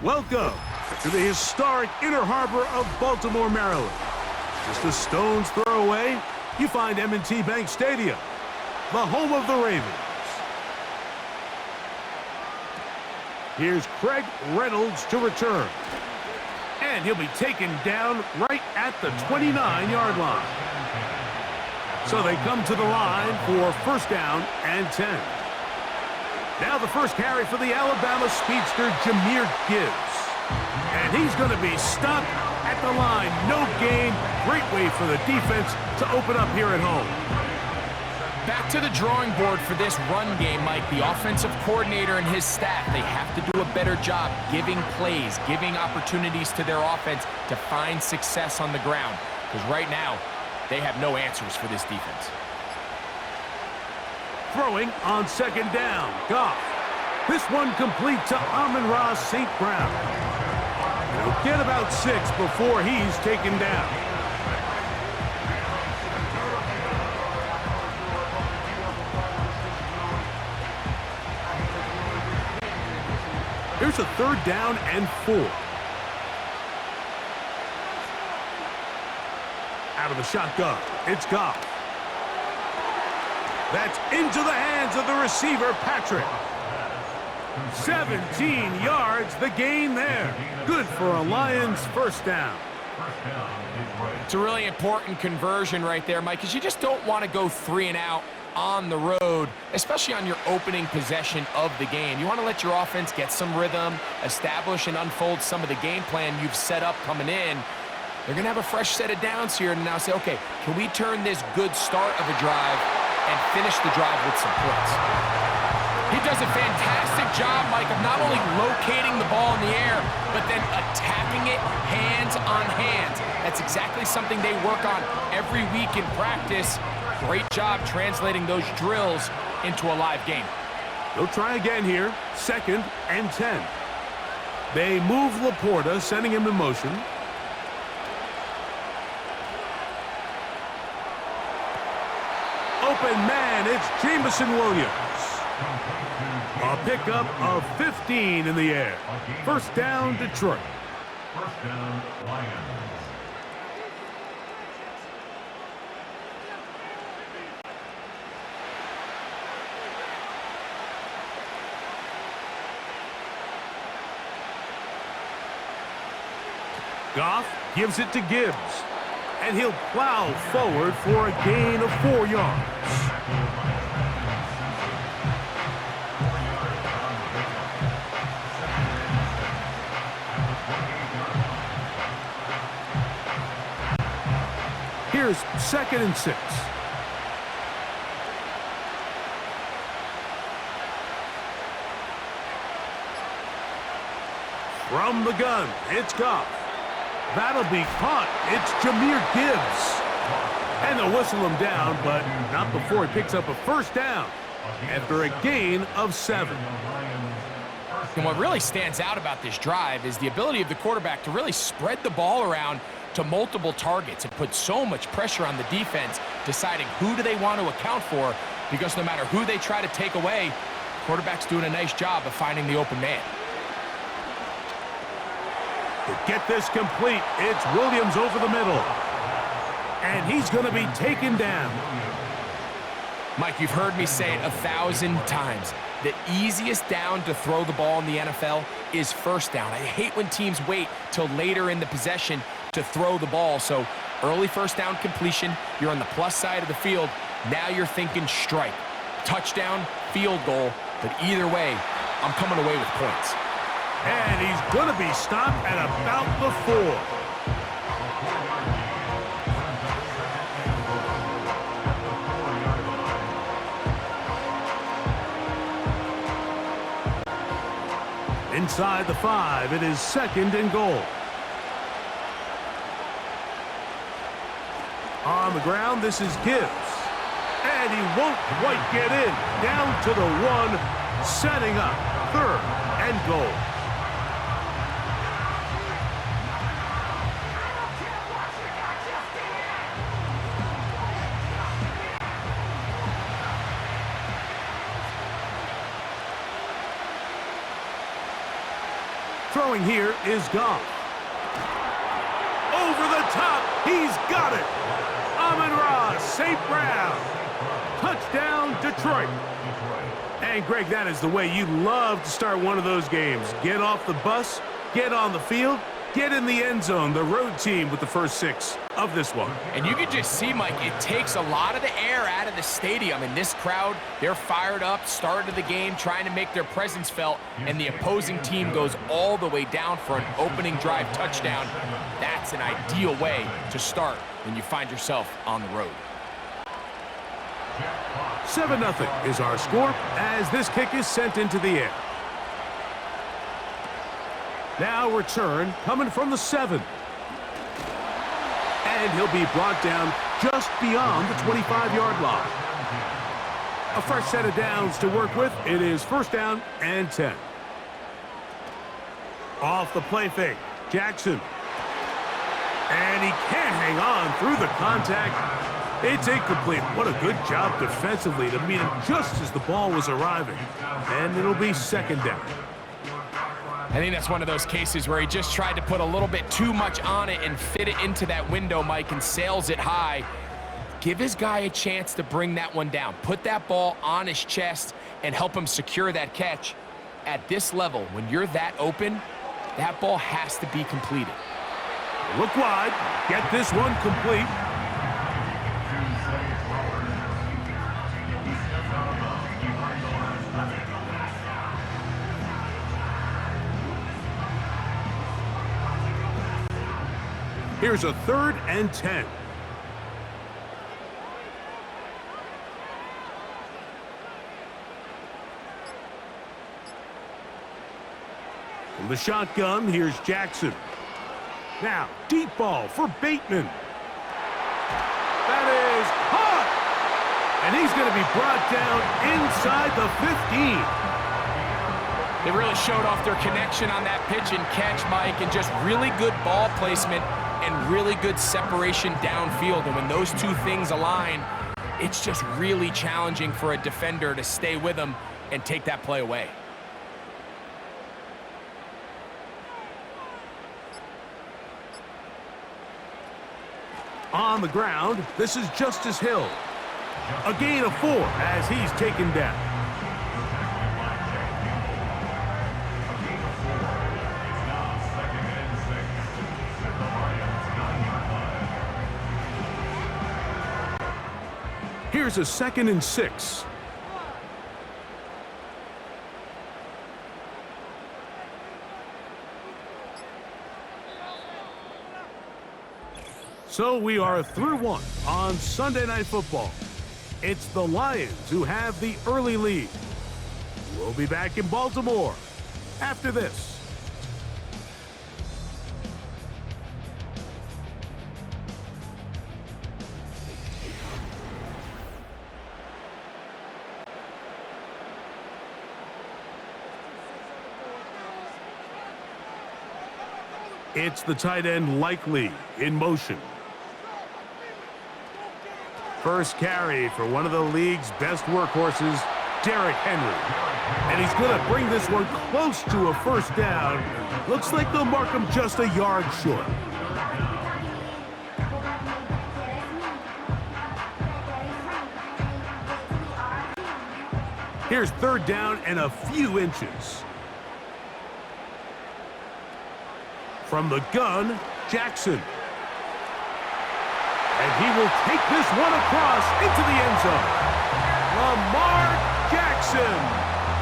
Welcome to the historic Inner Harbor of Baltimore, Maryland. Just a stone's throw away, you find M&T Bank Stadium, the home of the Ravens. Here's Craig Reynolds to return. And he'll be taken down right at the 29-yard line. So they come to the line for first down and 10. Now the first carry for the Alabama speedster, Jahmyr Gibbs. And he's going to be stopped at the line. No gain. Great way for the defense to open up here at home. Back to the drawing board for this run game, Mike. The offensive coordinator and his staff, they have to do a better job giving plays, giving opportunities to their offense to find success on the ground. Because right now, they have no answers for this defense. Throwing on second down, Goff. This one complete to Amon-Ra St. Brown. He'll get about 6 before he's taken down. Here's a third down and 4. Out of the shotgun, it's Goff. That's into the hands of the receiver, Patrick. 17 yards, the gain there. Good for a Lions first down. It's a really important conversion right there, Mike, because you just don't want to go 3 and out on the road, especially on your opening possession of the game. You want to let your offense get some rhythm, establish and unfold some of the game plan you've set up coming in. They're going to have a fresh set of downs here and now say, okay, can we turn this good start of a drive and finish the drive with some points? He does a fantastic job, Mike, of not only locating the ball in the air, but then attacking it hands on hands. That's exactly something they work on every week in practice. Great job translating those drills into a live game. They'll try again here, second and 10. They move Laporta, sending him in motion. Open man, it's Jameson Williams. A pickup of 15 in the air. First down, Detroit. First down, Lions. Goff gives it to Gibbs, and he'll plow forward for a gain of 4 yards. Here's second and 6. From the gun, it's Goff. That'll be caught. It's Jahmyr Gibbs. And they'll whistle him down, but not before he picks up a first down after a gain of 7. And what really stands out about this drive is the ability of the quarterback to really spread the ball around to multiple targets and put so much pressure on the defense, deciding who do they want to account for, because no matter who they try to take away, the quarterback's doing a nice job of finding the open man. To get this complete, it's Williams over the middle. And he's going to be taken down. Mike, you've heard me say it 1,000 times. The easiest down to throw the ball in the NFL is first down. I hate when teams wait till later in the possession to throw the ball. So early first down completion, you're on the plus side of the field. Now you're thinking strike, touchdown, field goal. But either way, I'm coming away with points. And he's going to be stopped at about the 4. Inside the 5, it is second and goal. On the ground, this is Gibbs. And he won't quite get in. Down to the 1, setting up third and goal. Throwing here is Goff. Over the top. He's got it. Amon-Ra St. Brown. Touchdown, Detroit. And, Greg, that is the way you love to start one of those games. Get off the bus, get on the field, get in the end zone. The road team with the first 6 of this one. And you can just see, Mike, it takes a lot of the air out of the stadium. And this crowd, they're fired up, start of the game, trying to make their presence felt. And the opposing team goes all the way down for an opening drive touchdown. That's an ideal way to start when you find yourself on the road. 7-0 is our score as this kick is sent into the air. Now return coming from the 7. And he'll be brought down just beyond the 25-yard line. A fresh set of downs to work with. It is 1st down and 10. Off the play fake, Jackson. And he can't hang on through the contact. It's incomplete. What a good job defensively to meet him just as the ball was arriving. And it'll be 2nd down. I think that's one of those cases where he just tried to put a little bit too much on it and fit it into that window, Mike, and sails it high. Give his guy a chance to bring that one down. Put that ball on his chest and help him secure that catch. At this level, when you're that open, that ball has to be completed. Look wide. Get this one complete. Here's a 3rd and 10. From the shotgun, here's Jackson. Now, deep ball for Bateman. That is caught! And he's going to be brought down inside the 15. They really showed off their connection on that pitch and catch, Mike, and just really good ball placement and really good separation downfield. And when those two things align, it's just really challenging for a defender to stay with them and take that play away. On the ground, this is Justice Hill. A gain of 4 as he's taken down. Here's a 2nd and 6. So we are through 1 on Sunday Night Football. It's the Lions who have the early lead. We'll be back in Baltimore after this. It's the tight end Likely in motion. First carry for one of the league's best workhorses, Derrick Henry. And he's going to bring this one close to a 1st down. Looks like they'll mark him just a yard short. Here's 3rd down and a few inches. From the gun, Jackson. And he will take this one across into the end zone. Lamar Jackson.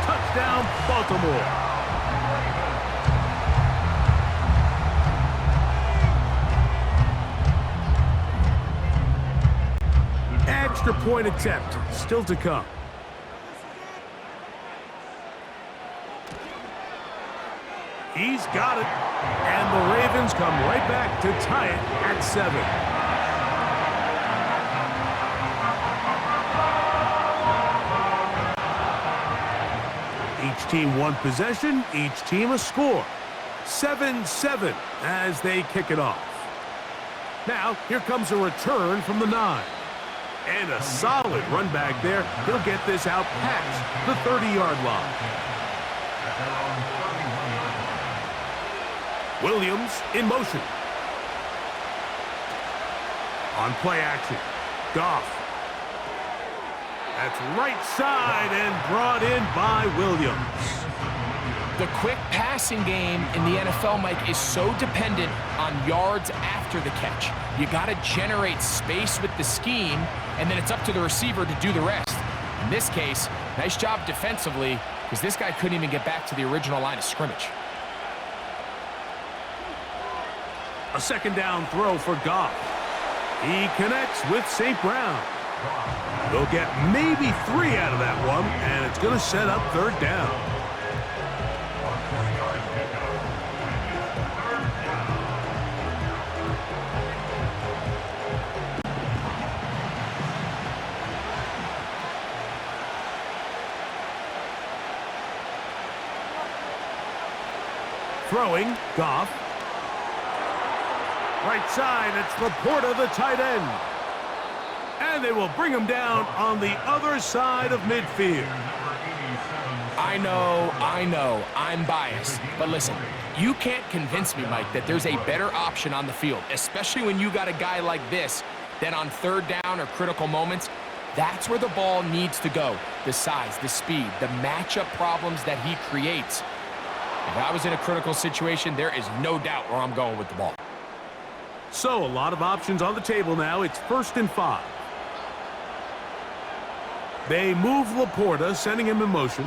Touchdown, Baltimore. Extra point attempt still to come. He's got it. And the Ravens come right back to tie it at 7. Each team 1 possession, each team a score. 7-7 as they kick it off. Now, here comes a return from the 9. And a solid run back there. He'll get this out past the 30-yard line. Williams in motion. On play action, Goff. That's right side and brought in by Williams. The quick passing game in the NFL, Mike, is so dependent on yards after the catch. You got to generate space with the scheme, and then it's up to the receiver to do the rest. In this case, nice job defensively, because this guy couldn't even get back to the original line of scrimmage. A second down throw for Goff. He connects with St. Brown. They'll get maybe 3 out of that one, and it's going to set up third down. Throwing, Goff. Right side, it's Laporta, the tight end. And they will bring him down on the other side of midfield. I know, I'm biased. But listen, you can't convince me, Mike, that there's a better option on the field, especially when you got a guy like this, that on third down or critical moments, that's where the ball needs to go. The size, the speed, the matchup problems that he creates. If I was in a critical situation, there is no doubt where I'm going with the ball. So, a lot of options on the table now. It's 1st and 5. They move Laporta, sending him in motion.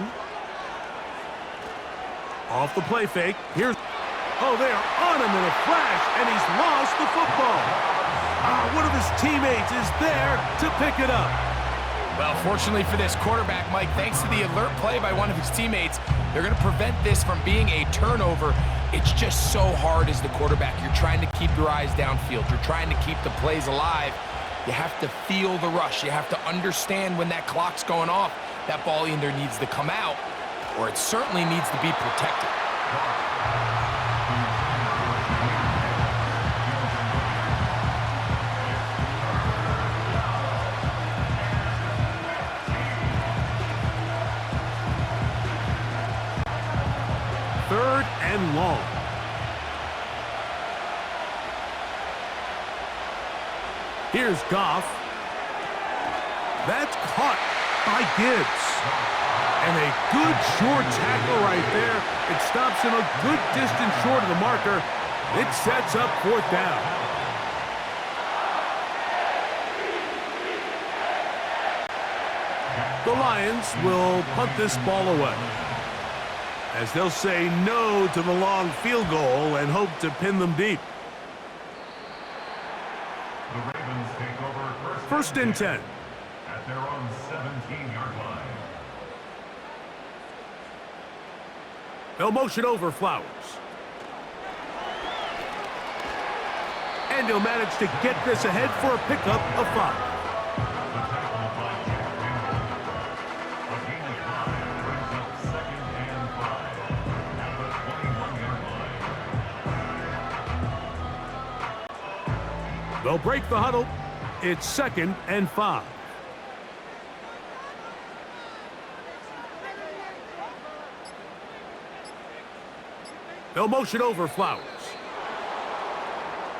Off the play fake. Here's... Oh, they are on him in a flash, and he's lost the football. One of his teammates is there to pick it up. Well, fortunately for this quarterback, Mike, thanks to the alert play by one of his teammates, they're going to prevent this from being a turnover. It's just so hard as the quarterback. You're trying to keep your eyes downfield. You're trying to keep the plays alive. You have to feel the rush. You have to understand when that clock's going off. That ball either needs to come out or it certainly needs to be protected. Third and long. Here's Goff. That's caught by Gibbs. And a good short tackle right there. It stops him a good distance short of the marker. It sets up 4th down. The Lions will punt this ball away, as they'll say no to the long field goal and hope to pin them deep. The Ravens take over 1st and 10. at their own 17-yard line. They'll motion over Flowers. And he'll manage to get this ahead for a pickup of 5. The tackle by Jack Campbell. A gain of 5 brings up 2nd and 5 at the 21-yard line. They'll break the huddle. It's 2nd and 5. They'll motion over Flowers.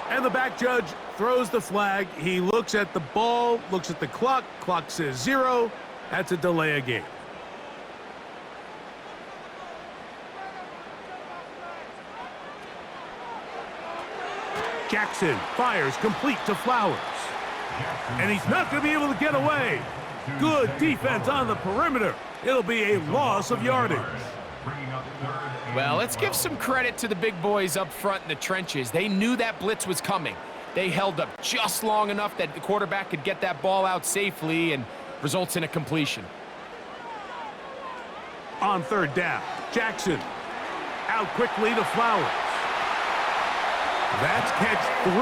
And the back judge throws the flag. He looks at the ball, looks at the clock. Clock says 0. That's a delay of game. Jackson fires complete to Flowers. And he's not going to be able to get away. Good defense on the perimeter. It'll be a loss of yardage. Well, let's give some credit to the big boys up front in the trenches. They knew that blitz was coming. They held up just long enough that the quarterback could get that ball out safely and results in a completion. On 3rd down, Jackson out quickly to Flowers. That's catch 3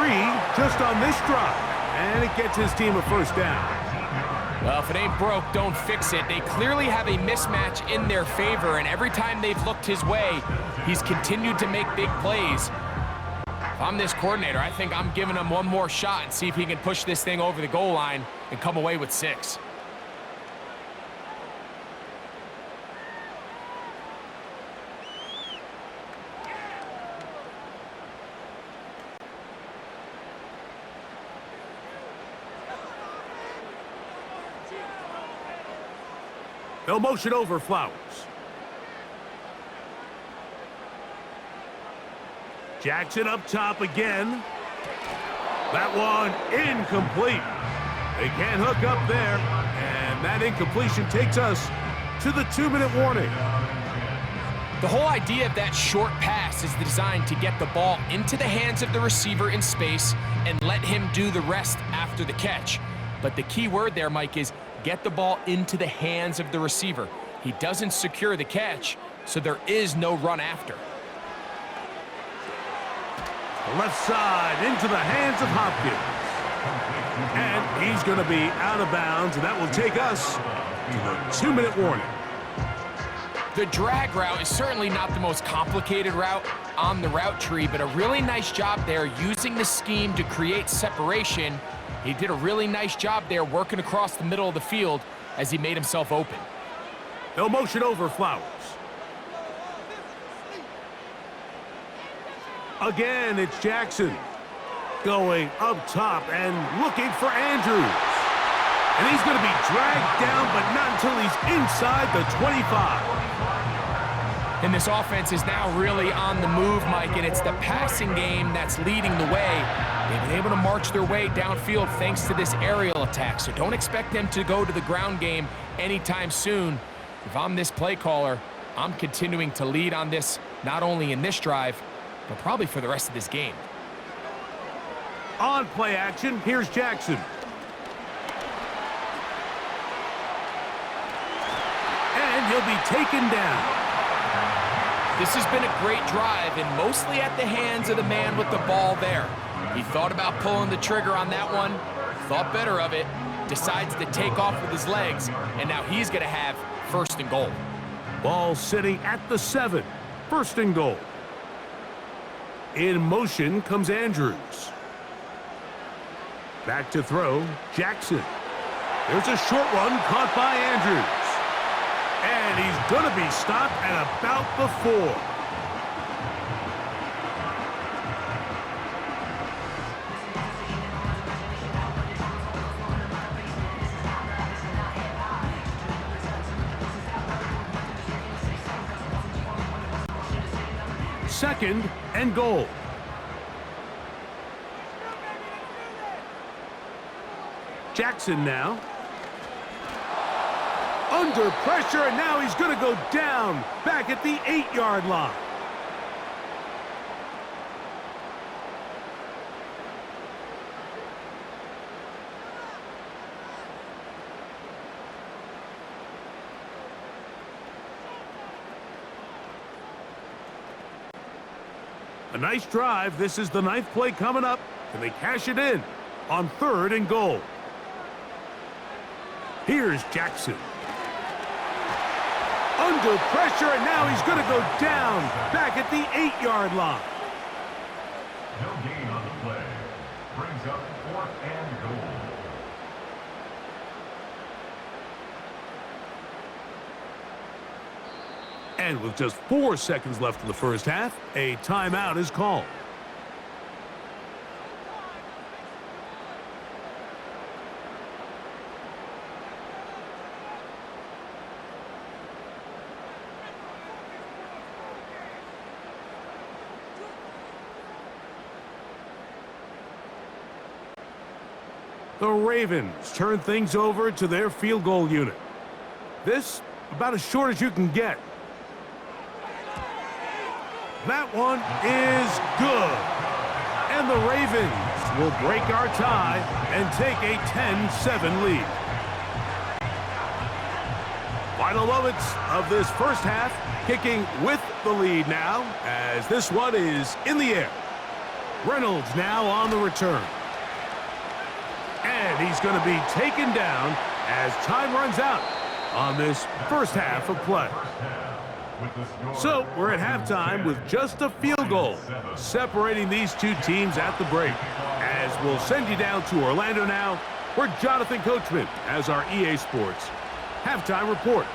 just on this drive, and it gets his team a 1st down. Well, if it ain't broke, don't fix it. They clearly have a mismatch in their favor, and every time they've looked his way, he's continued to make big plays. If I'm this coordinator, I think I'm giving him one more shot and see if he can push this thing over the goal line and come away with 6. They'll motion over Flowers. Jackson up top again. That one incomplete. They can't hook up there, and that incompletion takes us to the 2-minute warning. The whole idea of that short pass is designed to get the ball into the hands of the receiver in space and let him do the rest after the catch. But the key word there, Mike, is get the ball into the hands of the receiver. He doesn't secure the catch, so there is no run after. Left side into the hands of Hopkins. And he's going to be out of bounds, and that will take us to the 2-minute warning. The drag route is certainly not the most complicated route on the route tree, but a really nice job there using the scheme to create separation. He did a really nice job there working across the middle of the field as he made himself open. They'll motion over Flowers. Again, it's Jackson going up top and looking for Andrews. And he's going to be dragged down, but not until he's inside the 25. And this offense is now really on the move, Mike, and it's the passing game that's leading the way. They've been able to march their way downfield thanks to this aerial attack, so don't expect them to go to the ground game anytime soon. If I'm this play caller, I'm continuing to lead on this, not only in this drive, but probably for the rest of this game. On play action, here's Jackson. And he'll be taken down. This has been a great drive, and mostly at the hands of the man with the ball there. He thought about pulling the trigger on that one, thought better of it, decides to take off with his legs, and now he's going to have 1st and goal. Ball sitting at the 7, 1st and goal. In motion comes Andrews. Back to throw, Jackson. There's a short one caught by Andrews. And he's going to be stopped at about the 4. Second and goal. Jackson now. Under pressure, and now he's going to go down back at the 8-yard line. A nice drive. This is the 9th play coming up, and they cash it in on 3rd and goal. Here's Jackson. Under pressure, and now he's going to go down back at the 8-yard line. No gain on the play. Brings up 4th and goal. And with just 4 seconds left in the first half, a timeout is called. The Ravens turn things over to their field goal unit. This about as short as you can get. That one is good. And the Ravens will break our tie and take a 10-7 lead. Final moments of this first half, kicking with the lead now as this one is in the air. Reynolds now on the return. And he's going to be taken down as time runs out on this first half of play. So we're at halftime with just a field goal separating these two teams at the break. As we'll send you down to Orlando now, where Jonathan Coachman has our EA Sports halftime report.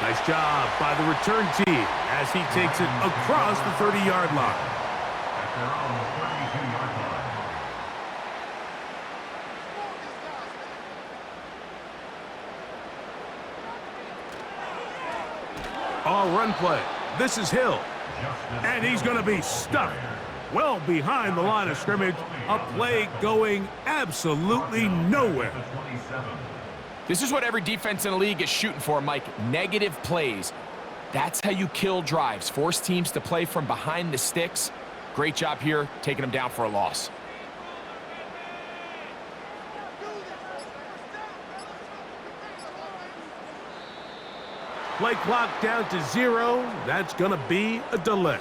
Nice job by the return team as he takes it across the 30-yard line. our run play. This is Hill. And he's going to be stuck well behind the line of scrimmage. A play going absolutely nowhere. This is what every defense in the league is shooting for, Mike. Negative plays. That's how you kill drives. Force teams to play from behind the sticks. Great job here, taking them down for a loss. Play clock down to 0. That's going to be a delay.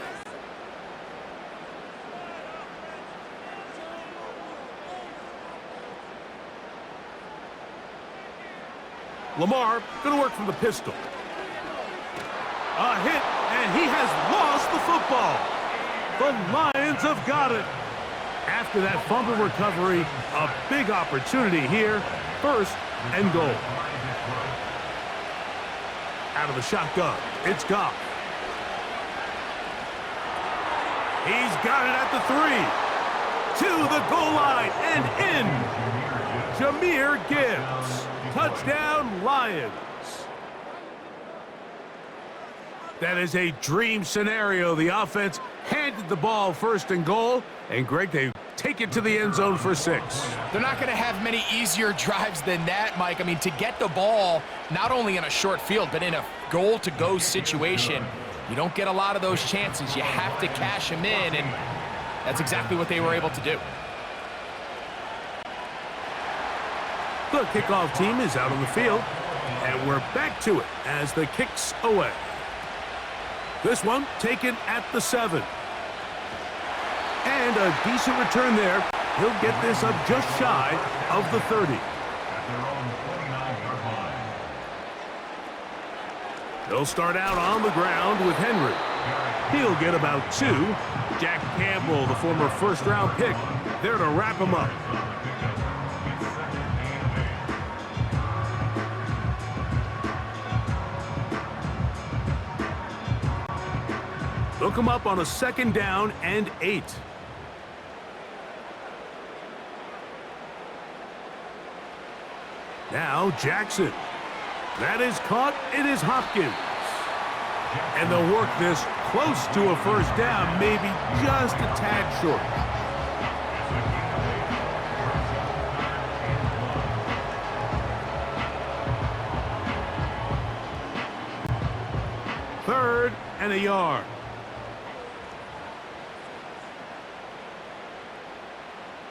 Lamar going to work from the pistol. A hit, and he has lost the football. The Lions have got it. After that fumble recovery, a big opportunity here. First and goal. Out of the shotgun, it's Goff. He's got it at the 3. To the goal line and in. Jahmyr Gibbs. Touchdown, Lions. That is a dream scenario. The offense handed the ball first and goal. And, Greg, they take it to the end zone for 6. They're not going to have many easier drives than that, Mike. I mean, to get the ball, not only in a short field, but in a goal-to-go situation, you don't get a lot of those chances. You have to cash them in, and that's exactly what they were able to do. The kickoff team is out on the field, and we're back to it as the kick's away. This one taken at the 7. And a decent return there. He'll get this up just shy of the 30. They'll start out on the ground with Henry. He'll get about 2. Jack Campbell, the former first-round pick, there to wrap him up. They'll come up on a 2nd down and 8. Now Jackson. That is caught. It is Hopkins. And they'll work this close to a first down, maybe just a tad short. Third and a yard.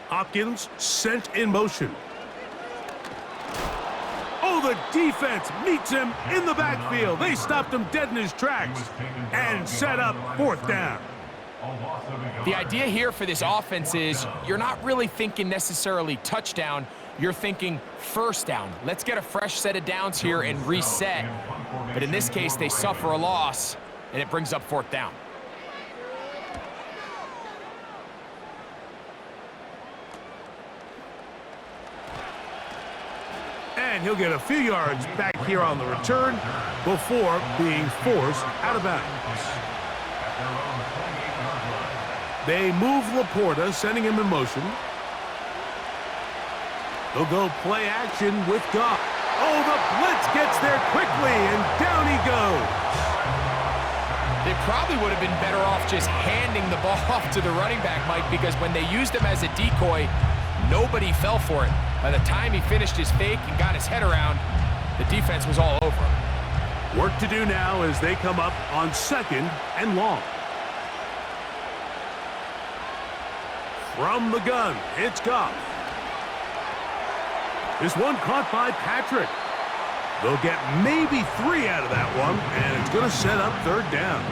Hopkins sent in motion. Oh, the defense meets him in the backfield. They stopped him dead in his tracks and set up 4th down. The idea here for this offense is you're not really thinking necessarily touchdown. You're thinking first down. Let's get a fresh set of downs here and reset. But in this case, they suffer a loss, and it brings up 4th down. And he'll get a few yards back here on the return before being forced out of bounds. They move Laporta, sending him in motion. They'll go play action with Goff. Oh, the blitz gets there quickly, and down he goes. They probably would have been better off just handing the ball off to the running back, Mike, because when they used him as a decoy, nobody fell for it. By the time he finished his fake and got his head around, the defense was all over him. Work to do now as they come up on 2nd and long. From the gun, it's Goff. This one caught by Patrick. They'll get maybe 3 out of that one, and it's going to set up 3rd down.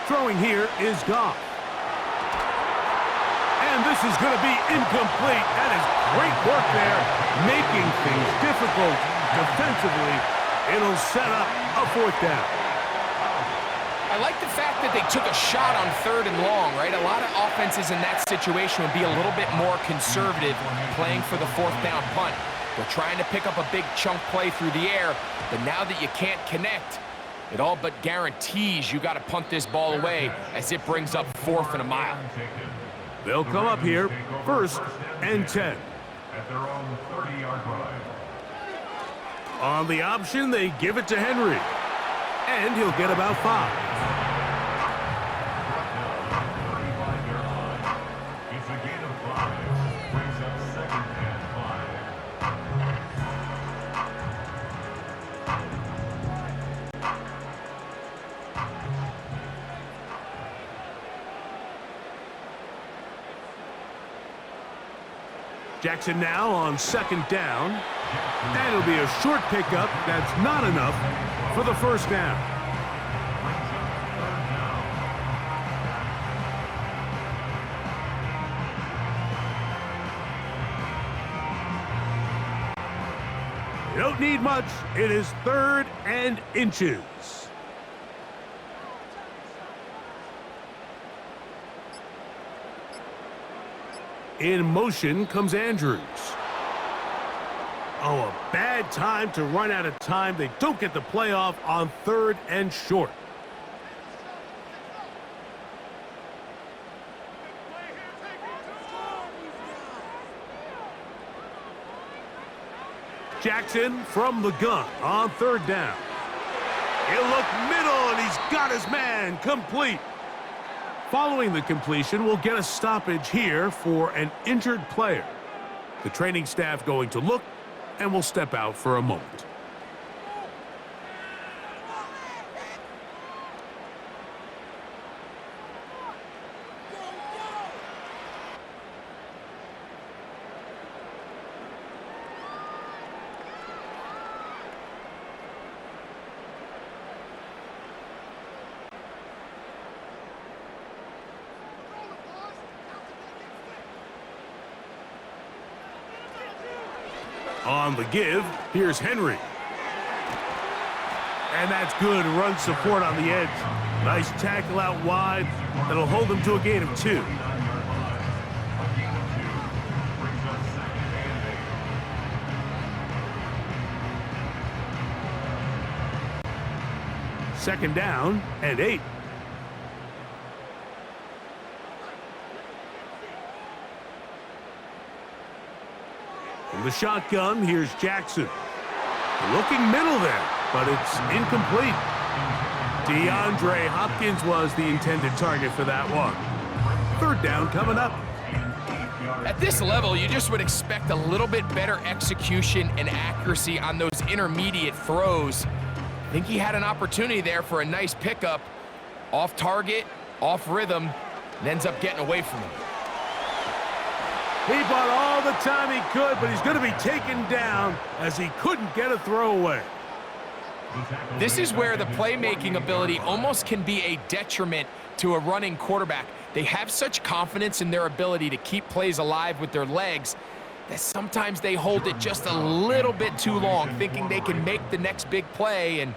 Throwing here is Goff. And this is going to be incomplete. That is great work there, making things difficult defensively. It'll set up a 4th down. I like the fact that they took a shot on 3rd and long, right? A lot of offenses in that situation would be a little bit more conservative playing for the 4th down punt. They're trying to pick up a big chunk play through the air, but now that you can't connect, It all but guarantees you got to punt this ball away as it brings up 4th and a mile. They'll come up here, 1st and 10. At their own 30-yard line. On the option, they give it to Henry. And he'll get about 5. It's a gain of 5. Brings up 2nd and 5. Jackson now on 2nd down. And it'll be a short pickup that's not enough for the 1st down. You don't need much. It is 3rd and inches. In motion comes Andrews. Oh, a bad time to run out of time. They don't get the play off on 3rd and short. Jackson from the gun on 3rd down. He'll look middle, and he's got his man complete. Following the completion, we'll get a stoppage here for an injured player. The training staff going to look, and we'll step out for a moment. On the give, here's Henry. And that's good run support on the edge. Nice tackle out wide. That'll hold them to a gain of 2. Second down and 8. From the shotgun, here's Jackson. Looking middle there, but it's incomplete. DeAndre Hopkins was the intended target for that one. 3rd down coming up. At this level, you just would expect a little bit better execution and accuracy on those intermediate throws. I think he had an opportunity there for a nice pickup. Off target, off rhythm, and ends up getting away from him. He bought all the time he could, but he's going to be taken down as he couldn't get a throwaway. This is where the playmaking ability almost can be a detriment to a running quarterback. They have such confidence in their ability to keep plays alive with their legs that sometimes they hold it just a little bit too long, thinking they can make the next big play. And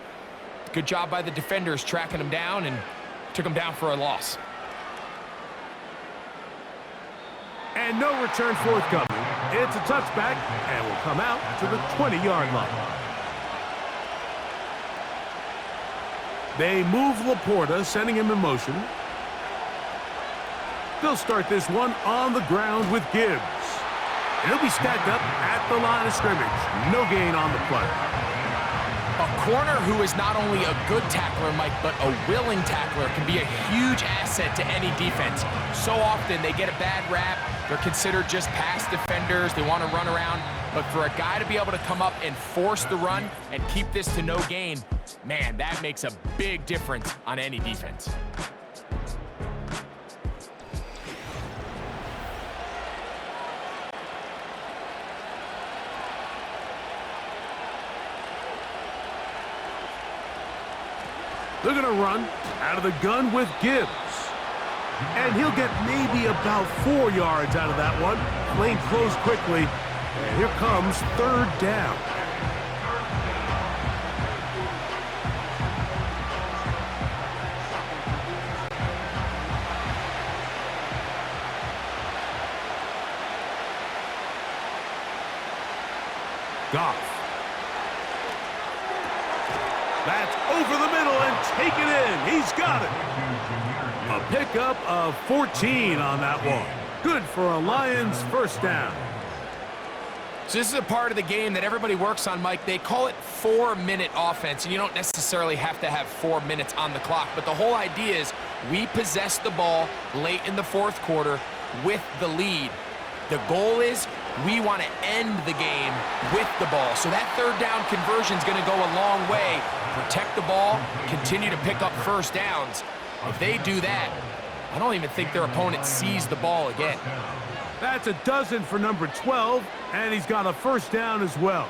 good job by the defenders tracking him down and took him down for a loss. And no return forthcoming. It's a touchback, and will come out to the 20-yard line. They move Laporta, sending him in motion. They'll start this one on the ground with Gibbs. And he'll be stacked up at the line of scrimmage. No gain on the play. A corner who is not only a good tackler, Mike, but a willing tackler can be a huge asset to any defense. So often they get a bad rap. They're considered just pass defenders. They want to run around. But for a guy to be able to come up and force the run and keep this to no gain, man, that makes a big difference on any defense. They're going to run out of the gun with Gibbs. And he'll get maybe about 4 yards out of that one. Lane closed quickly. And here comes 3rd down. Goff. That's over the middle and taken in. He's got it. A pickup of 14 on that one. Good for a Lions first down. So this is a part of the game that everybody works on, Mike. They call it 4-minute offense, and you don't necessarily have to have 4 minutes on the clock. But the whole idea is we possess the ball late in the fourth quarter with the lead. The goal is we want to end the game with the ball. So that third down conversion is going to go a long way. Protect the ball, continue to pick up first downs. If they do that, I don't even think their opponent sees the ball again. That's a dozen for number 12, and he's got a first down as well.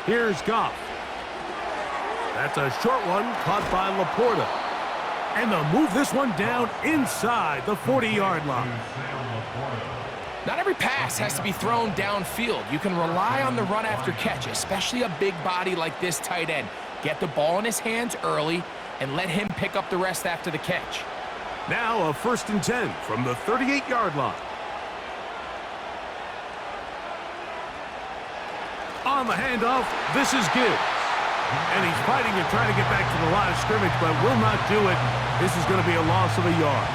Here's Goff. That's a short one caught by Laporta. And they'll move this one down inside the 40-yard line. Not every pass has to be thrown downfield. You can rely on the run after catch, especially a big body like this tight end. Get the ball in his hands early and let him pick up the rest after the catch. Now a 1st and 10 from the 38-yard line. On the handoff, this is Gibbs. And he's fighting and trying to get back to the line of scrimmage, but will not do it. This is going to be a loss of a yard.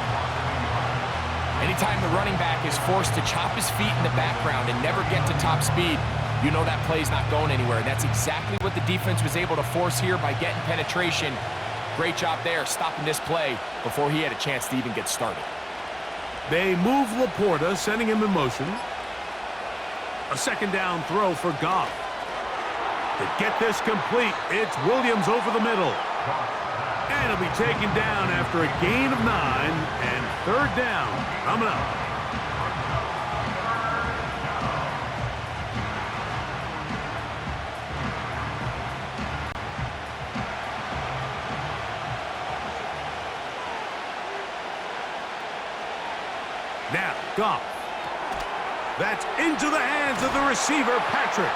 Anytime the running back is forced to chop his feet in the background and never get to top speed, you know that play's not going anywhere. And that's exactly what the defense was able to force here by getting penetration. Great job there, stopping this play before he had a chance to even get started. They move Laporta, sending him in motion. A 2nd down throw for Goff. To get this complete, it's Williams over the middle. And he'll be taken down after a gain of 9, and 3rd down coming up. Now, Goff. That's into the hands of the receiver, Patrick.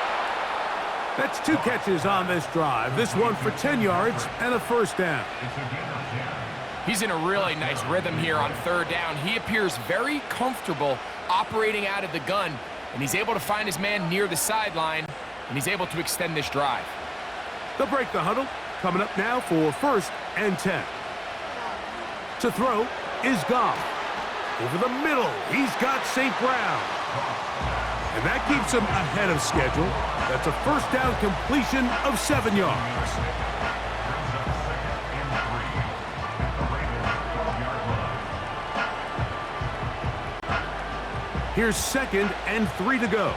That's 2 catches on this drive. This one for 10 yards and a first down. He's in a really nice rhythm here on 3rd down. He appears very comfortable operating out of the gun, and he's able to find his man near the sideline, and he's able to extend this drive. They'll break the huddle. Coming up now for 1st and 10. To throw is Goff. Over the middle, he's got St. Brown. And that keeps him ahead of schedule. That's a first down completion of 7 yards. Here's 2nd and 3 to go.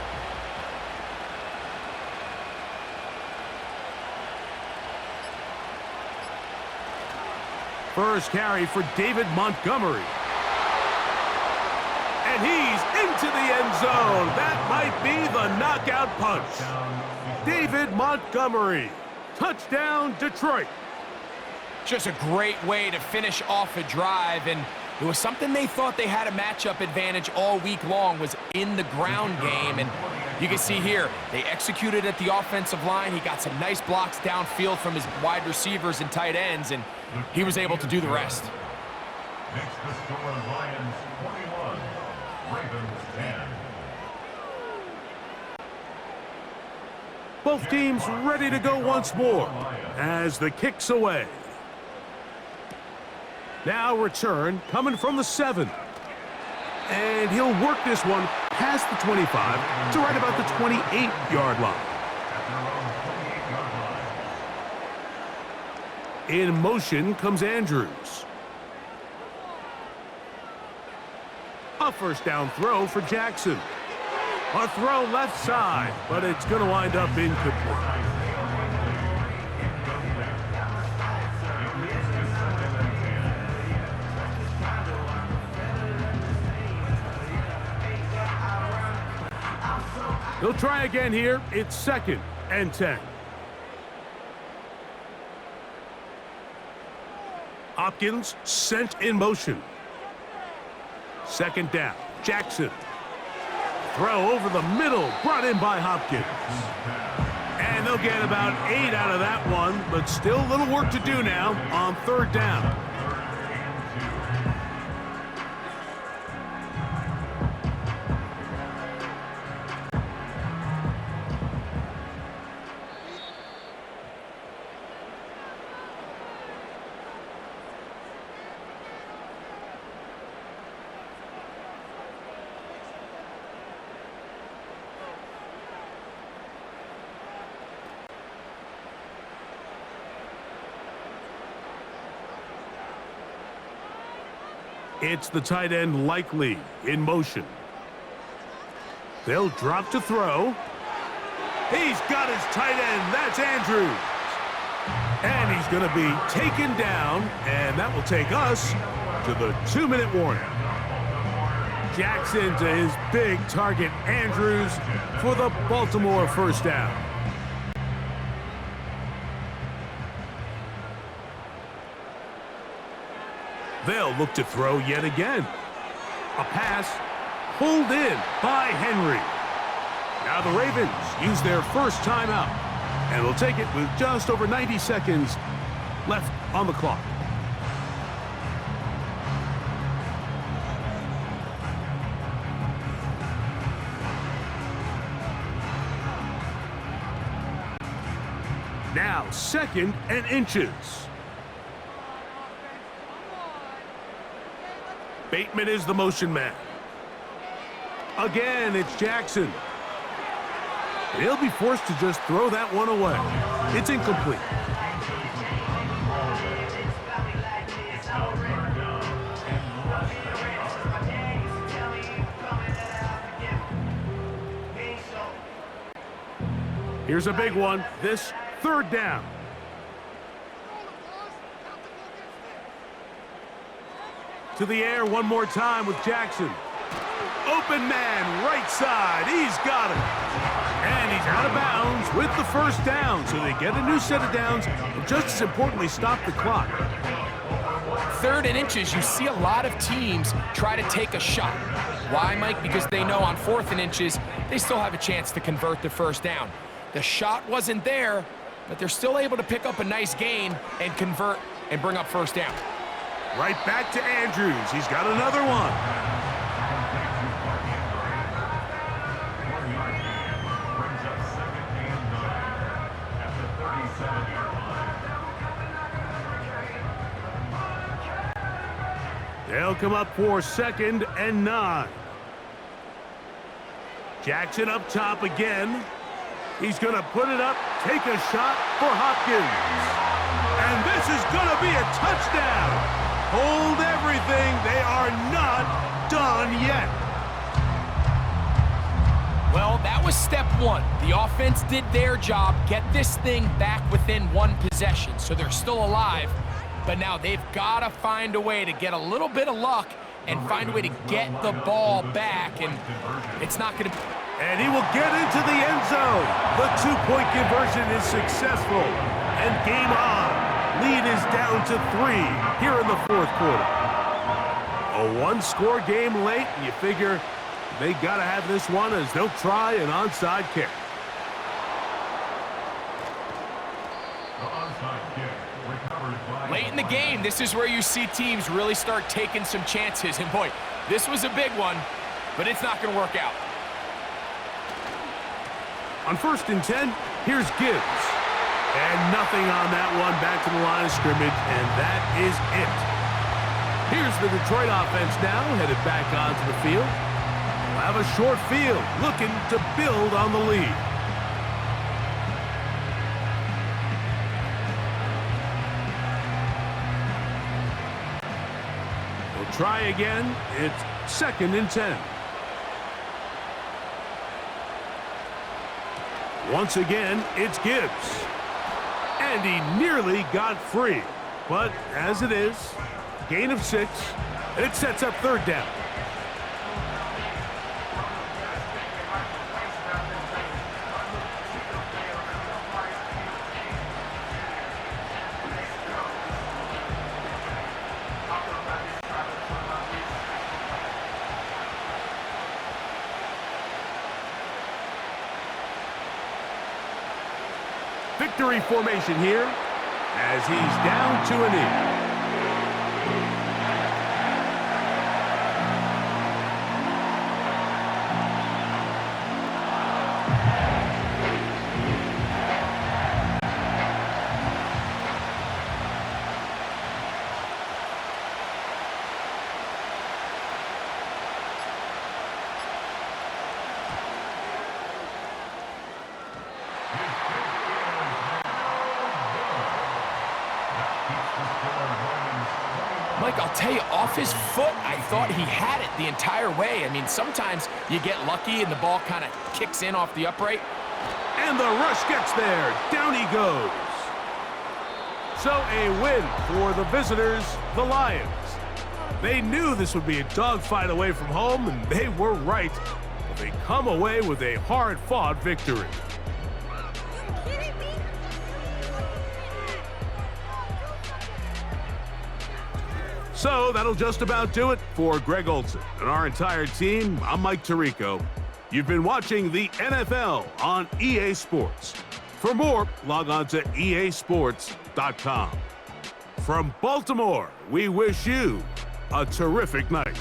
First carry for David Montgomery. And he's into the end zone. That might be the knockout punch. David Montgomery. Touchdown, Detroit. Just a great way to finish off a drive, and it was something they thought they had a matchup advantage all week long, was in the ground game. And you can see here, they executed at the offensive line. He got some nice blocks downfield from his wide receivers and tight ends, and he was able to do the rest. Makes the score Lions 21, Ravens 10. Both teams ready to go once more as the kick's away. Now return coming from the 7. And he'll work this one past the 25 to right about the 28-yard line. In motion comes Andrews. A first down throw for Jackson. A throw left side, but it's going to wind up incomplete. They'll try again here. It's 2nd and 10. Hopkins sent in motion. 2nd down. Jackson. Throw over the middle, brought in by Hopkins. And they'll get about 8 out of that one, but still a little work to do now on third down. It's the tight end Likely in motion. They'll drop to throw. He's got his tight end. That's Andrews. And he's going to be taken down, and that will take us to the 2-minute warning. Jackson to his big target, Andrews, for the Baltimore first down. They'll look to throw yet again. A pass pulled in by Henry. Now the Ravens use their first timeout, and will take it with just over 90 seconds left on the clock. Now 2nd and inches. Bateman is the motion man. Again, it's Jackson. He'll be forced to just throw that one away. It's incomplete. Here's a big one. This third down. To the air one more time with Jackson. Open man, right side. He's got it. And he's out of bounds with the first down. So they get a new set of downs and just as importantly, stop the clock. 3rd and inches, you see a lot of teams try to take a shot. Why, Mike? Because they know on 4th and inches, they still have a chance to convert the first down. The shot wasn't there, but they're still able to pick up a nice gain and convert and bring up first down. Right back to Andrews. He's got another one. Brings up 2nd and 9 at the 37-yard line. They'll come up for 2nd and 9. Jackson up top again. He's going to put it up, take a shot for Hopkins. And this is going to be a touchdown. Hold everything. They are not done yet. Well, that was step 1. The offense did their job, get this thing back within 1 possession, so they're still alive. But now they've got to find a way to get a little bit of luck and find a way to get the ball back, and it's not going to... And he will get into the end zone. The 2-point conversion is successful. And game on. Lead is down to 3 here in the 4th quarter. A 1-score game late, and you figure they got to have this one as they'll try an onside kick. The onside kick recovered by... Late in the game, this is where you see teams really start taking some chances. And boy, this was a big one, but it's not going to work out. On 1st and 10, here's Gibbs. And nothing on that one, back to the line of scrimmage, and that is it. Here's the Detroit offense now, headed back onto the field. We'll have a short field, looking to build on the lead. We'll try again. It's 2nd and 10. Once again, it's Gibbs. And he nearly got free. But as it is, gain of 6, and it sets up 3rd down. victory formation here as he's down to a knee. Mike, I'll tell you, off his foot, I thought he had it the entire way. I mean, sometimes you get lucky and the ball kind of kicks in off the upright. And the rush gets there. Down he goes. So a win for the visitors, the Lions. They knew this would be a dogfight away from home, and they were right. But they come away with a hard-fought victory. So that'll just about do it for Greg Olsen and our entire team. I'm Mike Tirico. You've been watching the NFL on EA Sports. For more, log on to easports.com. From Baltimore, we wish you a terrific night.